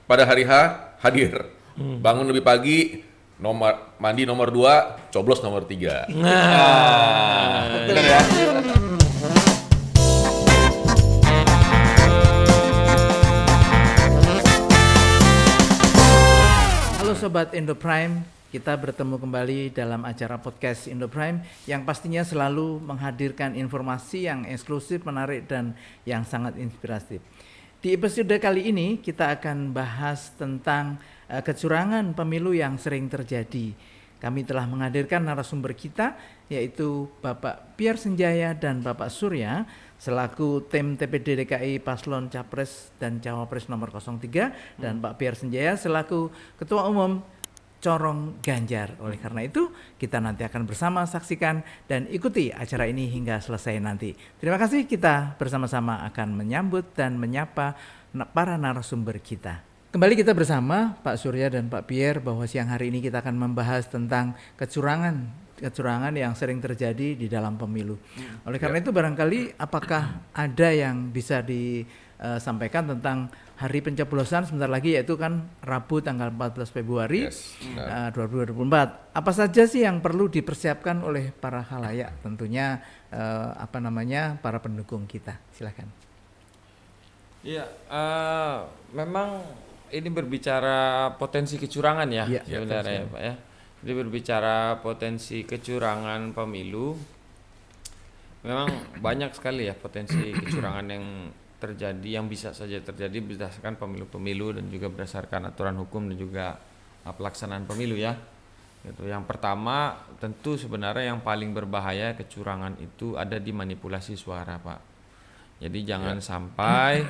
pada hari H hadir. Bangun lebih pagi, mandi nomor 2, coblos nomor 3. Benar ya? Halo Sobat Indo Prime, kita bertemu kembali dalam acara podcast Indo Prime yang pastinya selalu menghadirkan informasi yang eksklusif, menarik, dan yang sangat inspiratif. Di episode kali ini kita akan bahas tentang kecurangan pemilu yang sering terjadi. Kami telah menghadirkan narasumber kita yaitu Bapak Pierre Senjaya dan Bapak Surya selaku tim TPD DKI Paslon Capres dan Cawapres nomor 03 dan Pak Pierre Senjaya selaku Ketua Umum Corong Ganjar. Oleh karena itu kita nanti akan bersama saksikan dan ikuti acara ini hingga selesai nanti. Terima kasih, kita bersama-sama akan menyambut dan menyapa para narasumber kita. Kembali kita bersama Pak Surya dan Pak Pierre bahwa siang hari ini kita akan membahas tentang kecurangan yang sering terjadi di dalam pemilu. Oleh karena itu barangkali apakah ada yang bisa disampaikan tentang hari pencoblosan sebentar lagi, yaitu kan Rabu tanggal 14 Februari 2024. Apa saja sih yang perlu dipersiapkan oleh para khalayak, tentunya para pendukung kita. Silakan. Iya, memang ini berbicara potensi kecurangan ya, sebenarnya ya Pak ya. Jadi berbicara potensi kecurangan pemilu, memang banyak sekali ya potensi kecurangan yang terjadi, yang bisa saja terjadi berdasarkan pemilu-pemilu dan juga berdasarkan aturan hukum dan juga pelaksanaan pemilu ya. Gitu. Yang pertama tentu sebenarnya yang paling berbahaya kecurangan itu ada di manipulasi suara Pak. Jadi jangan sampai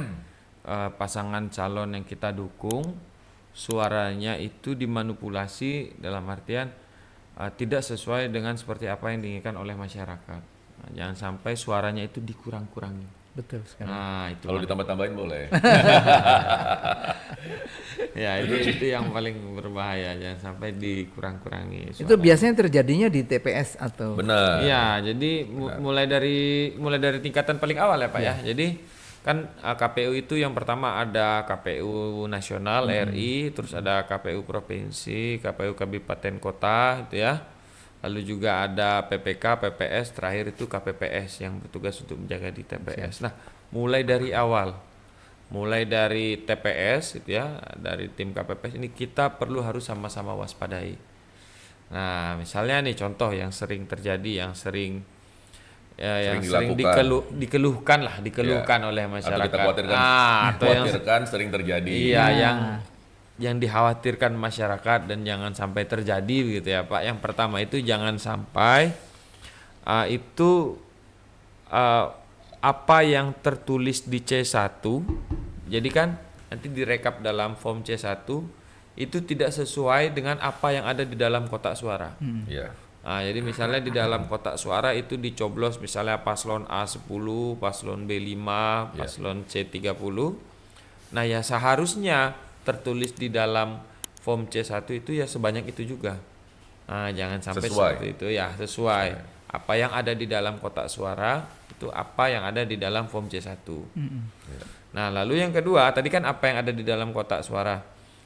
pasangan calon yang kita dukung suaranya itu dimanipulasi dalam artian tidak sesuai dengan seperti apa yang diinginkan oleh masyarakat. Nah, jangan sampai suaranya itu dikurang-kurangi. Betul sekali. Nah, itu Kalau ditambah-tambahin boleh. Ya, itu yang paling berbahaya, jangan sampai dikurang-kurangi suaranya. Itu biasanya terjadinya di TPS atau? Benar. Ya, jadi mulai dari tingkatan paling awal ya Pak ya. Jadi kan KPU itu yang pertama ada KPU nasional RI, terus ada KPU provinsi, KPU kabupaten kota gitu ya. Lalu juga ada PPK, PPS, terakhir itu KPPS yang bertugas untuk menjaga di TPS. Nah, mulai dari awal, mulai dari TPS gitu ya, dari tim KPPS ini kita perlu harus sama-sama waspadai. Nah, misalnya nih contoh yang sering terjadi, yang sering dikeluhkan oleh masyarakat. Atau kita khawatirkan, khawatirkan sering terjadi. Iya, yang dikhawatirkan masyarakat dan jangan sampai terjadi gitu ya Pak. Yang pertama itu jangan sampai apa yang tertulis di C1, jadi kan nanti direkap dalam form C1 itu tidak sesuai dengan apa yang ada di dalam kotak suara. Nah, jadi misalnya di dalam kotak suara itu dicoblos misalnya paslon A10, paslon B5, paslon C30. Nah, ya seharusnya tertulis di dalam form C1 itu ya sebanyak itu juga. Nah, jangan sampai seperti itu ya, sesuai. Apa yang ada di dalam kotak suara itu apa yang ada di dalam form C1. Nah, lalu yang kedua, tadi kan apa yang ada di dalam kotak suara.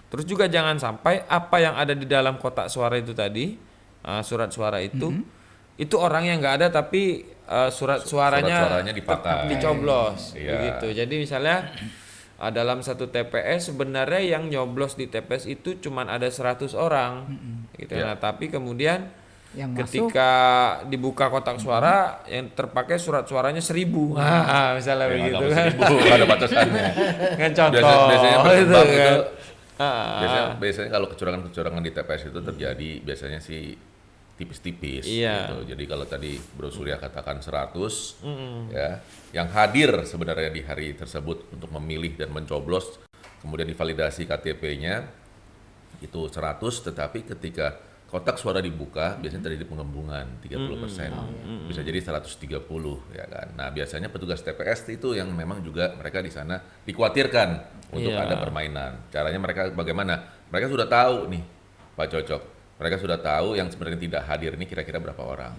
Terus juga jangan sampai apa yang ada di dalam kotak suara itu tadi, surat suara itu orang yang nggak ada tapi surat suaranya dipakai, dicoblos begitu. Jadi misalnya dalam satu TPS sebenarnya yang nyoblos di TPS itu cuman ada 100 orang gitu. Nah, tapi kemudian yang ketika dibuka kotak suara yang terpakai surat suaranya 1000. Misalnya begitu kan. 1000 ada batasannya. Kan contoh. Biasanya kalau kecurangan di TPS itu terjadi biasanya sih tipis-tipis gitu. Jadi kalau tadi Bro Surya katakan 100 ya, yang hadir sebenarnya di hari tersebut untuk memilih dan mencoblos kemudian divalidasi KTP-nya itu 100, tetapi ketika kotak suara dibuka biasanya terjadi penggabungan 30%. Bisa jadi 130 ya kan. Nah, biasanya petugas TPS itu yang memang juga mereka di sana dikhawatirkan untuk ada permainan. Caranya mereka bagaimana? Mereka sudah tahu nih Pak Cocok. Mereka sudah tahu yang sebenarnya tidak hadir ini kira-kira berapa orang.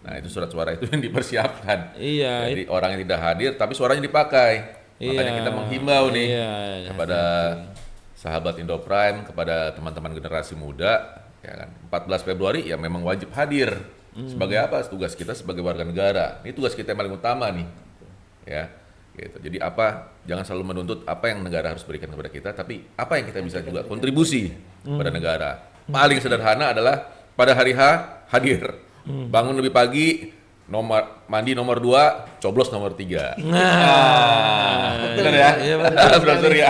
Nah, itu surat suara itu yang dipersiapkan. Jadi orang yang tidak hadir tapi suaranya dipakai. Makanya kita menghimbau nih kepada sahabat Indoprime, kepada teman-teman generasi muda, ya kan, 14 Februari ya memang wajib hadir. Sebagai apa? Tugas kita sebagai warga negara. Ini tugas kita yang paling utama nih. Ya, gitu. Jadi apa? Jangan selalu menuntut apa yang negara harus berikan kepada kita, tapi apa yang kita bisa juga kontribusi kepada negara. Paling sederhana adalah pada hari H hadir. Bangun lebih pagi, mandi nomor 2, coblos nomor 3. Betul ya? Iya, betul. Bro Surya.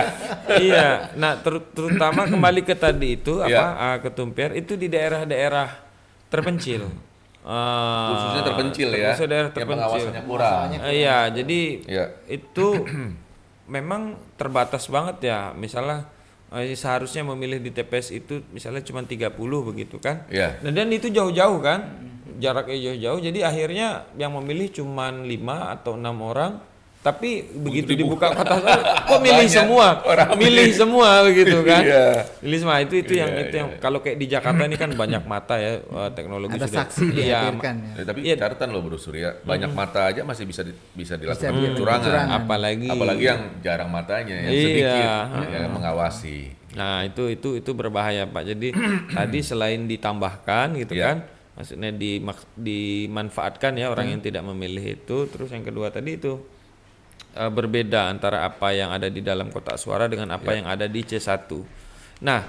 Iya. Nah, terutama kembali ke tadi itu Ketumpiar itu di daerah-daerah terpencil. Khususnya terpencil ya. Khususnya daerah terpencil. Yang pengawasannya kurang. Iya, jadi itu memang terbatas banget ya. Misalnya seharusnya memilih di TPS itu misalnya cuma 30 begitu kan. Iya. Dan itu jauh-jauh kan. Jaraknya jauh-jauh. Jadi akhirnya yang memilih cuma 5 atau 6 orang. Tapi begitu dibuka kotak suara, kok milih semua, milih semua begitu kan? Milih semua itu yang kalau kayak di Jakarta ini kan banyak mata ya, teknologi ada sudah. saksi dihadirkan ya. Tapi catatan loh Bro Surya, banyak mata aja masih bisa dilakukan kecurangan. Apalagi yang jarang matanya, yang sedikit yang mengawasi. Nah itu berbahaya Pak. Jadi tadi selain ditambahkan gitu kan, maksudnya dimanfaatkan ya orang yang tidak memilih itu. Terus yang kedua tadi itu berbeda antara apa yang ada di dalam kotak suara dengan apa yang ada di C1. Nah,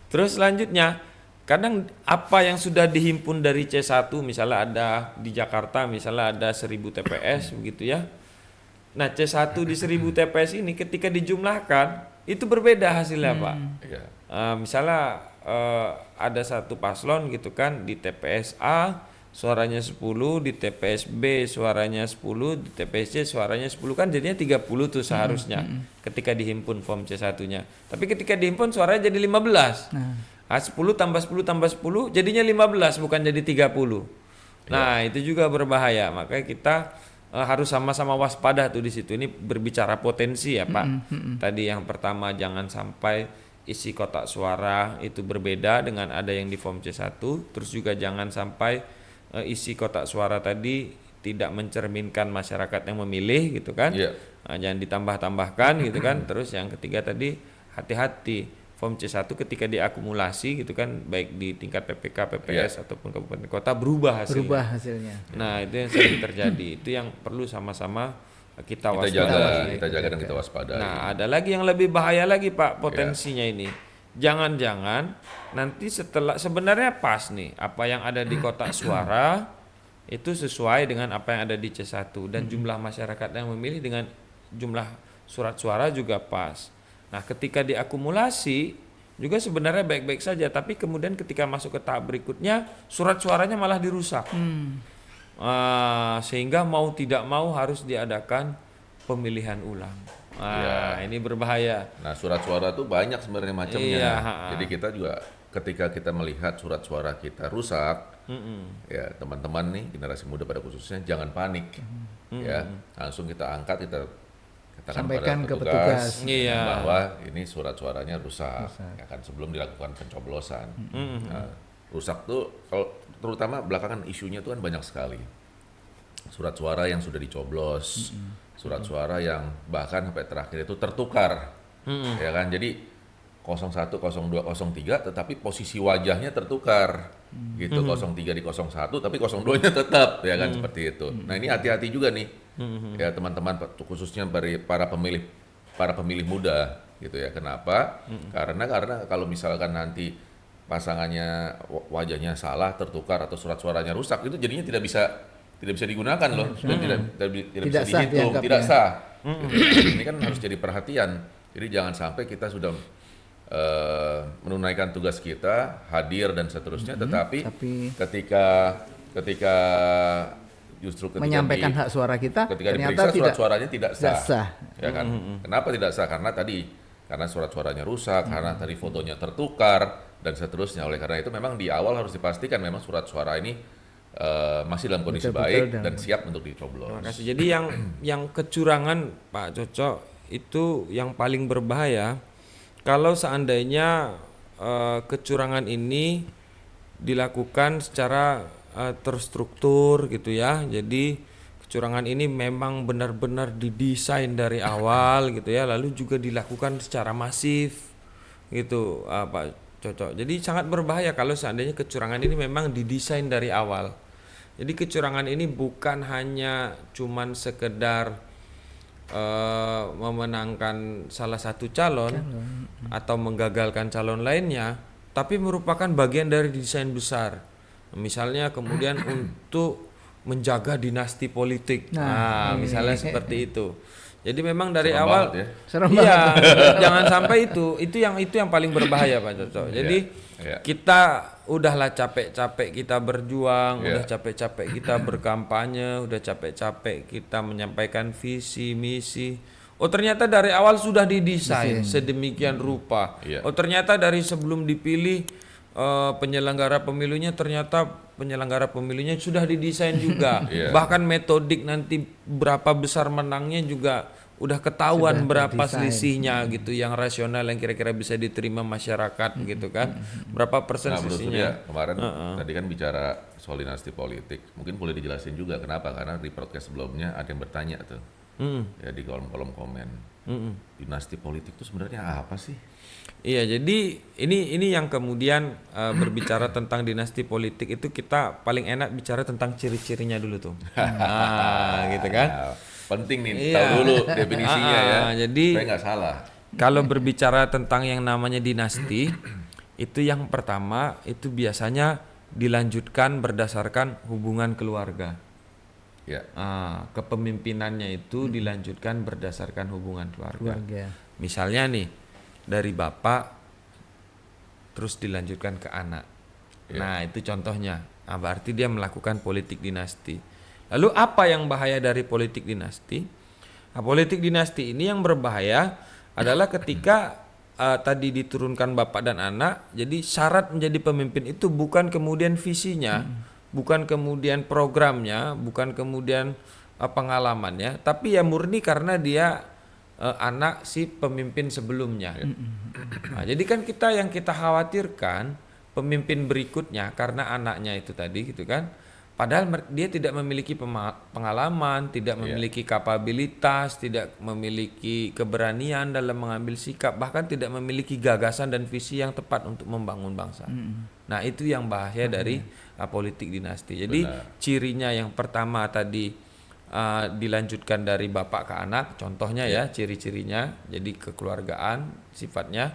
terus selanjutnya kadang apa yang sudah dihimpun dari C1 misalnya ada di Jakarta misalnya ada 1000 TPS begitu ya. Nah, C1 di 1000 TPS ini ketika dijumlahkan itu berbeda hasilnya, Pak. Misalnya ada satu paslon gitu kan di TPS A suaranya 10, di TPS B suaranya 10, di TPS C suaranya 10 kan jadinya 30 tuh seharusnya ketika dihimpun form C1-nya. Tapi ketika dihimpun suaranya jadi 15. 10 tambah 10 tambah 10 jadinya 15 bukan jadi 30. Nah, itu juga berbahaya. Makanya kita harus sama-sama waspada tuh di situ. Ini berbicara potensi ya, Pak. Tadi yang pertama jangan sampai isi kotak suara itu berbeda dengan ada yang di form C1, terus juga jangan sampai isi kotak suara tadi tidak mencerminkan masyarakat yang memilih gitu kan. Jangan ditambah-tambahkan gitu kan. Terus yang ketiga tadi hati-hati form C1 ketika diakumulasi gitu kan, baik di tingkat PPK, PPS ataupun kabupaten kota berubah hasilnya. Nah, itu yang sering terjadi. Itu yang perlu sama-sama kita waspadai. Kita jaga dan kita waspadai. Nah, ada lagi yang lebih bahaya lagi Pak potensinya ini. Jangan-jangan nanti setelah sebenarnya pas nih apa yang ada di kotak suara itu sesuai dengan apa yang ada di C1 dan jumlah masyarakat yang memilih dengan jumlah surat suara juga pas. Nah, ketika diakumulasi juga sebenarnya baik-baik saja, tapi kemudian ketika masuk ke tahap berikutnya surat suaranya malah dirusak. Sehingga mau tidak mau harus diadakan pemilihan ulang. Ini berbahaya. Nah, surat suara tuh banyak sebenarnya macamnya. Jadi kita juga ketika kita melihat surat suara kita rusak, ya teman-teman nih generasi muda pada khususnya jangan panik, ya langsung kita angkat, kita katakan sampaikan pada ke petugas bahwa ini surat suaranya rusak. Ya kan sebelum dilakukan pencoblosan. Nah, rusak tuh kalau terutama belakangan isunya tuh kan banyak sekali. Surat suara yang sudah dicoblos, surat suara yang bahkan sampai terakhir itu tertukar, ya kan. Jadi 01, 02, 03 tetapi posisi wajahnya tertukar, gitu. 03 di 01 tapi 02-nya tetap, ya kan seperti itu. Nah ini hati-hati juga nih, ya teman-teman khususnya para pemilih muda, gitu ya. Kenapa? Karena kalau misalkan nanti pasangannya wajahnya salah, tertukar atau surat suaranya rusak, itu jadinya tidak bisa digunakan loh, dan tidak bisa dihitung, tidak sah. Ini kan harus jadi perhatian. Jadi jangan sampai kita sudah menunaikan tugas kita, hadir dan seterusnya, tetapi ketika justru menyampaikan hak suara kita, ketika diperiksa surat suaranya tidak sah. Ya kan? Kenapa tidak sah? Karena surat suaranya rusak, karena tadi fotonya tertukar dan seterusnya. Oleh karena itu memang di awal harus dipastikan memang surat suara ini masih dalam kondisi baik dan siap untuk dicoblos. Terima kasih. Jadi yang kecurangan Pak Coco itu yang paling berbahaya kalau seandainya kecurangan ini dilakukan secara terstruktur gitu ya. Jadi kecurangan ini memang benar-benar didesain dari awal gitu ya, lalu juga dilakukan secara masif. gitu Pak Coco. Jadi sangat berbahaya kalau seandainya kecurangan ini memang didesain dari awal. Jadi kecurangan ini bukan hanya cuman sekedar memenangkan salah satu calon atau menggagalkan calon lainnya, tapi merupakan bagian dari desain besar. Misalnya kemudian untuk menjaga dinasti politik. Nah, misalnya seperti itu. Jadi memang dari Serem awal banget ya. Serem jangan sampai itu yang paling berbahaya Pak Coco. Jadi kita udahlah capek-capek kita berjuang, udah capek-capek kita berkampanye, udah capek-capek kita menyampaikan visi misi. Oh ternyata dari awal sudah didesain sedemikian rupa. Oh ternyata dari sebelum dipilih penyelenggara pemilunya sudah didesain juga. Bahkan metodik nanti berapa besar menangnya juga udah ketahuan berapa selisihnya gitu, yang rasional yang kira-kira bisa diterima masyarakat gitu kan. Berapa persen selisihnya. Kemarin tadi kan bicara soal dinasti politik. Mungkin boleh dijelasin juga kenapa? Karena di podcast sebelumnya ada yang bertanya tuh. Ya di kolom-kolom komen. Dinasti politik itu sebenarnya apa sih? Iya, jadi ini yang kemudian berbicara tentang dinasti politik itu kita paling enak bicara tentang ciri-cirinya dulu tuh. Nah, gitu kan? Penting nih, tahu dulu definisinya ya. Jadi saya nggak salah. Kalau berbicara tentang yang namanya dinasti, itu yang pertama itu biasanya dilanjutkan berdasarkan hubungan keluarga. Kepemimpinannya itu dilanjutkan berdasarkan hubungan keluarga. Misalnya nih, dari bapak terus dilanjutkan ke anak. Nah itu contohnya. Nah, berarti dia melakukan politik dinasti. Lalu apa yang bahaya dari politik dinasti? Nah, politik dinasti ini yang berbahaya adalah ketika tadi diturunkan bapak dan anak. Jadi syarat menjadi pemimpin itu bukan kemudian visinya, bukan kemudian programnya, bukan kemudian pengalamannya, tapi ya murni karena dia anak si pemimpin sebelumnya. Nah, jadi kan yang kita khawatirkan pemimpin berikutnya karena anaknya itu tadi gitu kan. Padahal dia tidak memiliki pengalaman, tidak memiliki kapabilitas, tidak memiliki keberanian dalam mengambil sikap, bahkan tidak memiliki gagasan dan visi yang tepat untuk membangun bangsa. Nah, itu yang bahaya dari politik dinasti. Jadi cirinya yang pertama tadi dilanjutkan dari bapak ke anak, contohnya ya ciri-cirinya, jadi kekeluargaan sifatnya.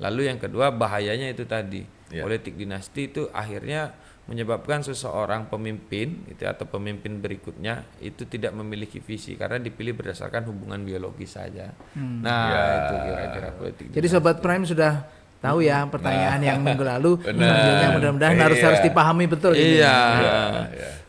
Lalu yang kedua bahayanya itu tadi, politik dinasti itu akhirnya menyebabkan seseorang pemimpin gitu atau pemimpin berikutnya itu tidak memiliki visi karena dipilih berdasarkan hubungan biologis saja. Itu kira-kira politik dinasti. Jadi Sobat Prime sudah tahu ya pertanyaan yang minggu lalu. Selanjutnya mudah-mudahan harus dipahami betul.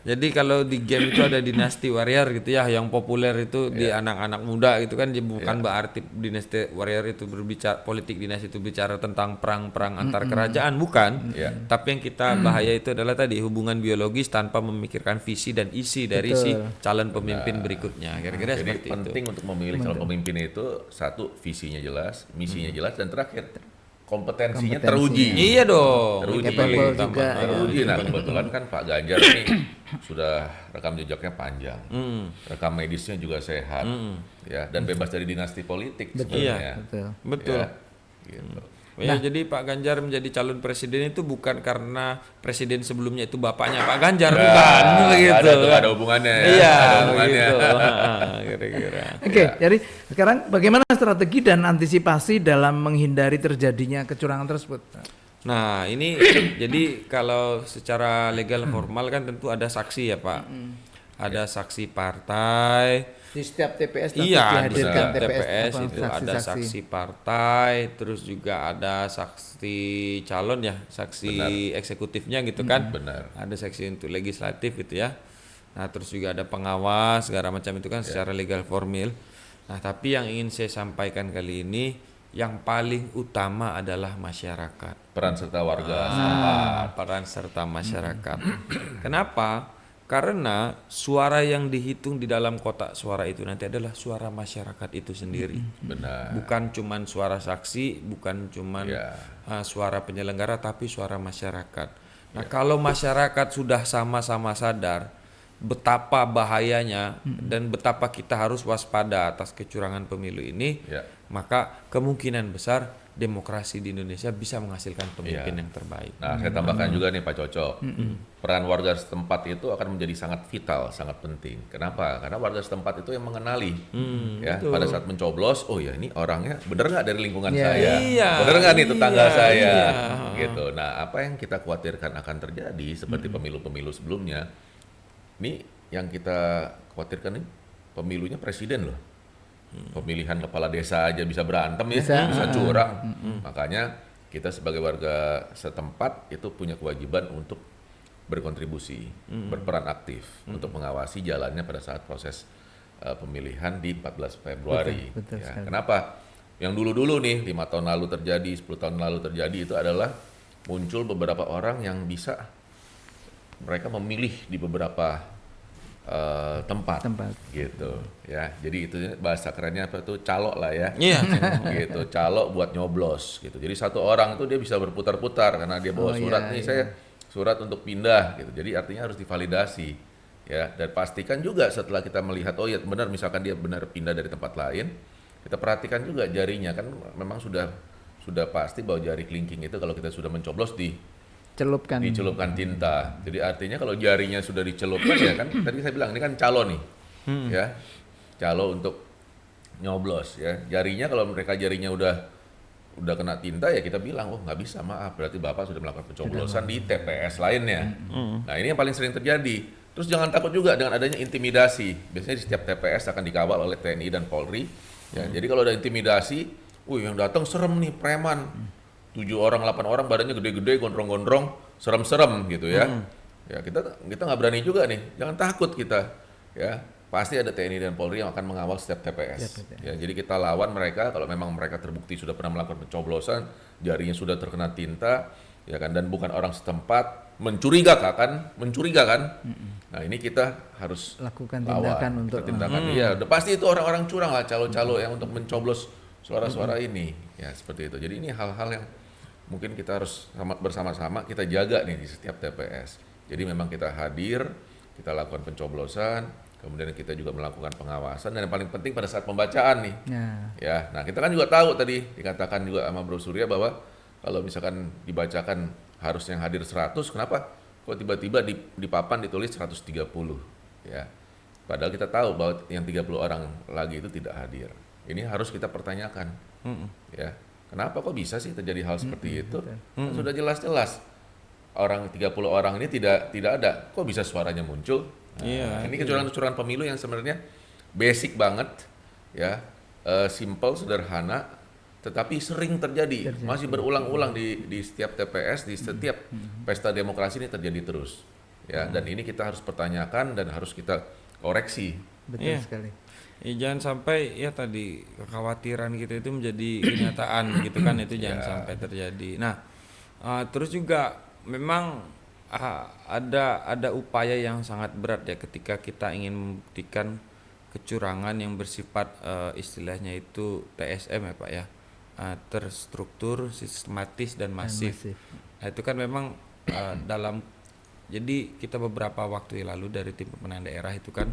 Jadi kalau di game itu ada dinasti warrior gitu ya, yang populer itu di anak-anak muda gitu kan, bukan berarti dinasti warrior itu berbicara politik dinasti itu bicara tentang perang-perang antar kerajaan, bukan. Tapi yang kita bahaya itu adalah tadi hubungan biologis tanpa memikirkan visi dan isi dari si calon pemimpin berikutnya. Kira-kira seperti itu. Jadi penting untuk memilih calon pemimpin itu satu, visinya jelas, misinya jelas, dan terakhir kompetensinya teruji. Iya dong. Teruji. Nah kebetulan kan Pak Ganjar ini sudah rekam jejaknya panjang, rekam medisnya juga sehat, ya, dan bebas dari dinasti politik sebenarnya. Betul. Ya, gitu. Jadi Pak Ganjar menjadi calon presiden itu bukan karena presiden sebelumnya itu bapaknya Pak Ganjar, bukan begitu. Ada hubungannya. Ada hubungannya. Kira-kira. Oke, jadi sekarang bagaimana strategi dan antisipasi dalam menghindari terjadinya kecurangan tersebut? Nah, ini jadi kalau secara legal formal kan tentu ada saksi ya, Pak. Ada saksi partai. Di setiap TPS dihadirkan TPS itu ada saksi partai, terus juga ada saksi calon ya, saksi eksekutifnya gitu kan. Ada saksi untuk legislatif gitu ya. Nah, terus juga ada pengawas segala macam itu kan secara legal formal. Nah, tapi yang ingin saya sampaikan kali ini yang paling utama adalah masyarakat. Peran serta warga. Peran serta masyarakat. Kenapa? Karena suara yang dihitung di dalam kotak suara itu nanti adalah suara masyarakat itu sendiri. Bukan cuman suara saksi, bukan cuman suara penyelenggara, tapi suara masyarakat. Nah, kalau masyarakat sudah sama-sama sadar betapa bahayanya dan betapa kita harus waspada atas kecurangan pemilu ini, maka kemungkinan besar demokrasi di Indonesia bisa menghasilkan pemimpin yang terbaik. Nah, saya tambahkan juga nih Pak Coco, peran warga setempat itu akan menjadi sangat vital, sangat penting. Kenapa? Karena warga setempat itu yang mengenali, ya betul. pada saat mencoblos, oh ya ini orangnya bener nggak dari lingkungan Iya. saya, Iya, bener nggak nih tetangga saya, iya. gitu. Nah, apa yang kita khawatirkan akan terjadi seperti pemilu-pemilu sebelumnya, ini yang kita khawatirkan nih pemilunya presiden loh. Pemilihan kepala desa aja bisa berantem ya, bisa curang. Makanya kita sebagai warga setempat itu punya kewajiban untuk berkontribusi, berperan aktif untuk mengawasi jalannya pada saat proses pemilihan di 14 Februari. Betul Ya, sekali. kenapa? Yang dulu-dulu nih 5 tahun lalu terjadi, 10 tahun lalu terjadi itu adalah muncul beberapa orang yang bisa mereka memilih di beberapa tempat gitu ya, jadi itu bahasa kerennya apa tuh, calo lah ya. Iya. Gitu, calo buat nyoblos gitu. Jadi satu orang tuh dia bisa berputar-putar karena dia bawa surat nih, saya surat untuk pindah gitu. Jadi artinya harus divalidasi ya, dan pastikan juga setelah kita melihat oh ya benar, misalkan dia benar pindah dari tempat lain, kita perhatikan juga jarinya, kan memang sudah pasti bahwa jari kelingking itu kalau kita sudah mencoblos dicelupkan tinta. Jadi artinya kalau jarinya sudah dicelupkan ya kan, tadi saya bilang ini kan calo nih, ya calo untuk nyoblos ya. Jarinya kalau mereka jarinya udah kena tinta ya kita bilang oh nggak bisa, maaf, berarti bapak sudah melakukan pencoblosan di TPS lainnya. Nah ini yang paling sering terjadi. Terus jangan takut juga dengan adanya intimidasi. Biasanya di setiap TPS akan dikawal oleh TNI dan Polri. Ya, jadi kalau ada intimidasi, yang datang serem nih, preman. 7 orang, 8 orang badannya gede-gede, gondrong-gondrong, serem-serem gitu ya. Ya kita nggak berani juga nih, jangan takut kita. Ya pasti ada TNI dan Polri yang akan mengawal setiap TPS. Ya, jadi kita lawan mereka kalau memang mereka terbukti sudah pernah melakukan pencoblosan, jarinya sudah terkena tinta, ya kan, dan bukan orang setempat, mencurigakan. Nah ini kita harus lakukan tindakan lawan, untuk tindakan. Iya, udah pasti itu orang-orang curang lah, calo-calo yang untuk mencoblos suara-suara ini. Ya seperti itu. Jadi ini hal-hal yang mungkin kita harus bersama-sama kita jaga nih di setiap TPS. Jadi memang kita hadir, kita lakukan pencoblosan, kemudian kita juga melakukan pengawasan, dan yang paling penting pada saat pembacaan nih. Ya, nah kita kan juga tahu tadi dikatakan juga sama Bro Surya bahwa kalau misalkan dibacakan harus yang hadir 100, kenapa kok tiba-tiba di papan ditulis 130 ya. Padahal kita tahu bahwa yang 30 orang lagi itu tidak hadir. Ini harus kita pertanyakan. Ya. Kenapa kok bisa sih terjadi hal seperti itu? Kan sudah jelas-jelas orang 30 orang ini tidak ada. Kok bisa suaranya muncul? Nah, ini kecurangan-kecurangan pemilu yang sebenarnya basic banget ya, simple, sederhana, tetapi sering terjadi. Masih berulang-ulang di setiap TPS, di setiap pesta demokrasi ini terjadi terus. Ya, dan ini kita harus pertanyakan dan harus kita koreksi. Betul sekali. Jangan sampai ya tadi kekhawatiran gitu itu menjadi kenyataan gitu kan, itu jangan sampai terjadi. Nah, terus juga memang ada upaya yang sangat berat ya ketika kita ingin membuktikan kecurangan yang bersifat istilahnya itu TSM ya Pak ya, terstruktur, sistematis dan masif. Nah, itu kan memang jadi kita beberapa waktu yang lalu dari tim pemenangan daerah itu kan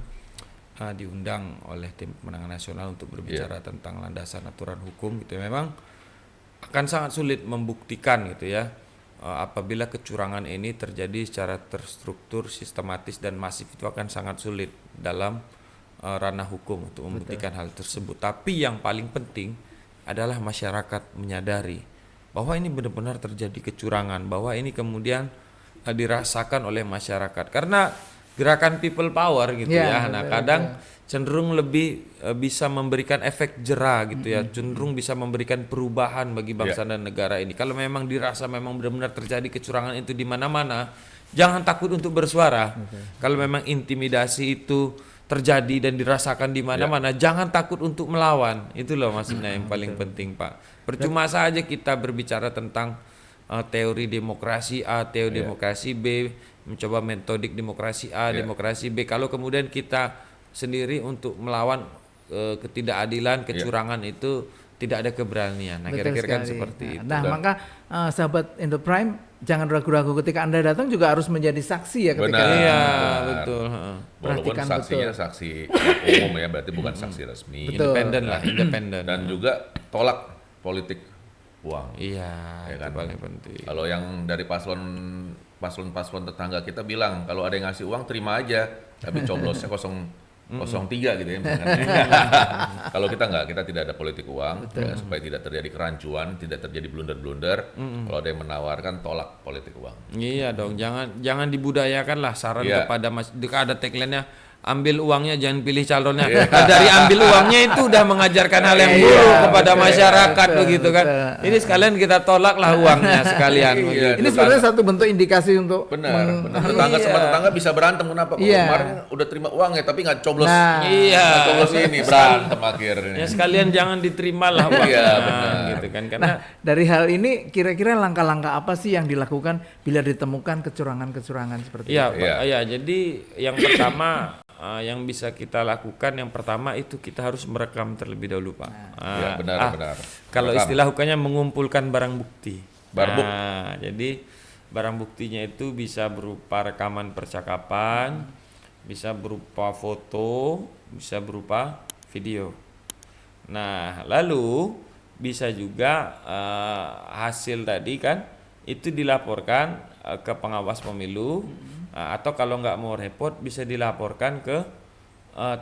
diundang oleh tim pemenangan nasional untuk berbicara tentang landasan aturan hukum gitu. Memang akan sangat sulit membuktikan gitu ya, apabila kecurangan ini terjadi secara terstruktur, sistematis dan masif, itu akan sangat sulit dalam ranah hukum untuk membuktikan hal tersebut. Tapi yang paling penting adalah masyarakat menyadari bahwa ini benar-benar terjadi kecurangan, bahwa ini kemudian dirasakan oleh masyarakat. Karena gerakan people power gitu ya. Nah, kadang cenderung lebih bisa memberikan efek jera gitu ya, cenderung bisa memberikan perubahan bagi bangsa dan negara ini. Kalau memang dirasa memang benar-benar terjadi kecurangan itu di mana-mana, jangan takut untuk bersuara. Kalau memang intimidasi itu terjadi dan dirasakan di mana-mana, jangan takut untuk melawan. Itu loh maksudnya yang paling penting, Pak. Percuma saja kita berbicara tentang teori demokrasi A, teori demokrasi B, mencoba metodik demokrasi A, demokrasi B. Kalau kemudian kita sendiri untuk melawan ketidakadilan, kecurangan itu tidak ada keberanian. Nah, kira-kira kan seperti itu. Nah, maka sahabat Indoprime jangan ragu-ragu ketika Anda datang juga harus menjadi saksi ya ketika. Betul. Walaupun saksinya saksi umum ya, berarti bukan saksi resmi. Independen lah, independen. Dan juga tolak politik uang. Iya, Ya itu kan? paling penting. Kalau yang dari paslon tetangga kita bilang kalau ada yang ngasih uang terima aja, tapi coblosnya 03 gitu ya misalkan. Kalau kita enggak, kita tidak ada politik uang ya, supaya tidak terjadi kerancuan, tidak terjadi blunder-blunder. Kalau ada yang menawarkan tolak politik uang. Iya dong, jangan dibudayakan lah saran Iya. kepada ada tagline-nya ambil uangnya jangan pilih calonnya. Nah, dari ambil uangnya itu udah mengajarkan hal yang buruk kepada masyarakat begitu kan. Ini sekalian kita tolak lah uangnya sekalian. Iya. Ini sebenarnya satu bentuk indikasi untuk Benar. Tetangga sama tetangga bisa berantem kenapa? Kalau kemarin udah terima uang ya tapi nggak coblos. Nggak coblos ini berantem akhirnya. Ya sekalian jangan diterima lah uangnya. Iya, benar. Gitu kan. Karena dari hal ini kira-kira langkah-langkah apa sih yang dilakukan bila ditemukan kecurangan-kecurangan seperti iya, itu? iya, jadi yang pertama yang bisa kita lakukan yang pertama itu kita harus merekam terlebih dahulu, Pak. Iya, benar. Kalau Merekam. istilah hukumnya mengumpulkan barang bukti. Barbuk. Jadi barang buktinya itu bisa berupa rekaman percakapan, bisa berupa foto, bisa berupa video. Nah, lalu bisa juga hasil tadi kan itu dilaporkan ke pengawas pemilu. Atau kalau nggak mau repot bisa dilaporkan ke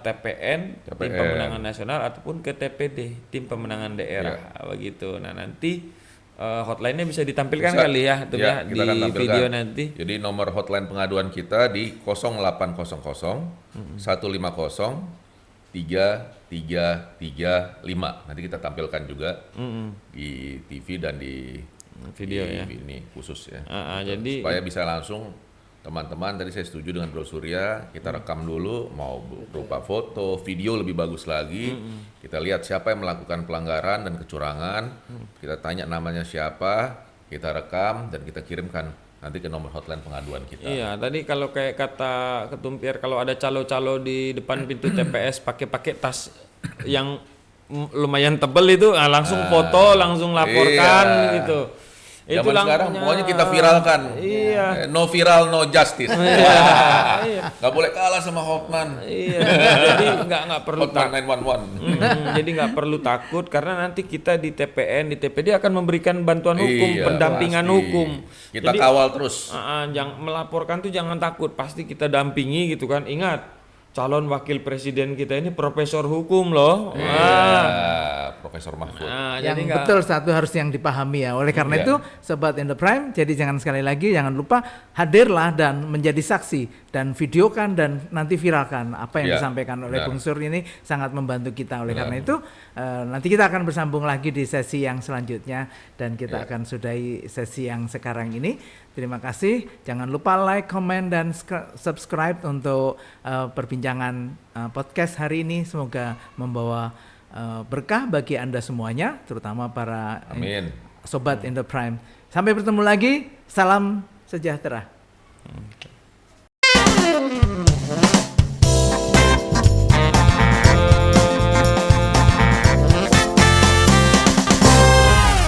TPN, Tim Pemenangan Nasional ataupun ke TPD, Tim Pemenangan Daerah, begitu. Nah nanti hotline-nya bisa ditampilkan kali ya, itu ya di video nanti. Jadi nomor hotline pengaduan kita di 0800 150 3335. Nanti kita tampilkan juga di TV dan di video ya. Ini khusus ya. Jadi supaya bisa langsung teman-teman, tadi saya setuju dengan Bro Surya, kita rekam dulu, mau berupa foto, video lebih bagus lagi. Kita lihat siapa yang melakukan pelanggaran dan kecurangan, kita tanya namanya siapa, kita rekam dan kita kirimkan nanti ke nomor hotline pengaduan kita. Iya, tadi kalau kayak kata Ketumpir, kalau ada calo-calo di depan pintu TPS pakai tas yang lumayan tebel itu, langsung foto, langsung laporkan gitu. Zaman sekarang pokoknya kita viralkan. Iya. No viral, no justice. Iya. Nggak boleh kalah sama Hotman. Iya. Jadi nggak perlu Hotman 911. Jadi nggak perlu takut karena nanti kita di TPN, di TPD akan memberikan bantuan hukum, pendampingan pasti. hukum. Kita Jadi, kawal terus. Jangan melaporkan tuh jangan takut, pasti kita dampingi gitu kan. Ingat, calon wakil presiden kita ini profesor hukum loh. Profesor Mahfud. Yang betul satu harus yang dipahami ya. Oleh karena itu, Sobat In The Prime, jadi jangan sekali lagi jangan lupa hadirlah dan menjadi saksi dan videokan dan nanti viralkan apa yang disampaikan oleh Bung Sur ini sangat membantu kita. Oleh karena itu, nanti kita akan bersambung lagi di sesi yang selanjutnya dan kita akan sudahi sesi yang sekarang ini. Terima kasih. Jangan lupa like, comment, dan subscribe untuk perbincangan podcast hari ini. Semoga membawa berkah bagi Anda semuanya, terutama para Sobat In The Prime. Sampai bertemu lagi. Salam sejahtera.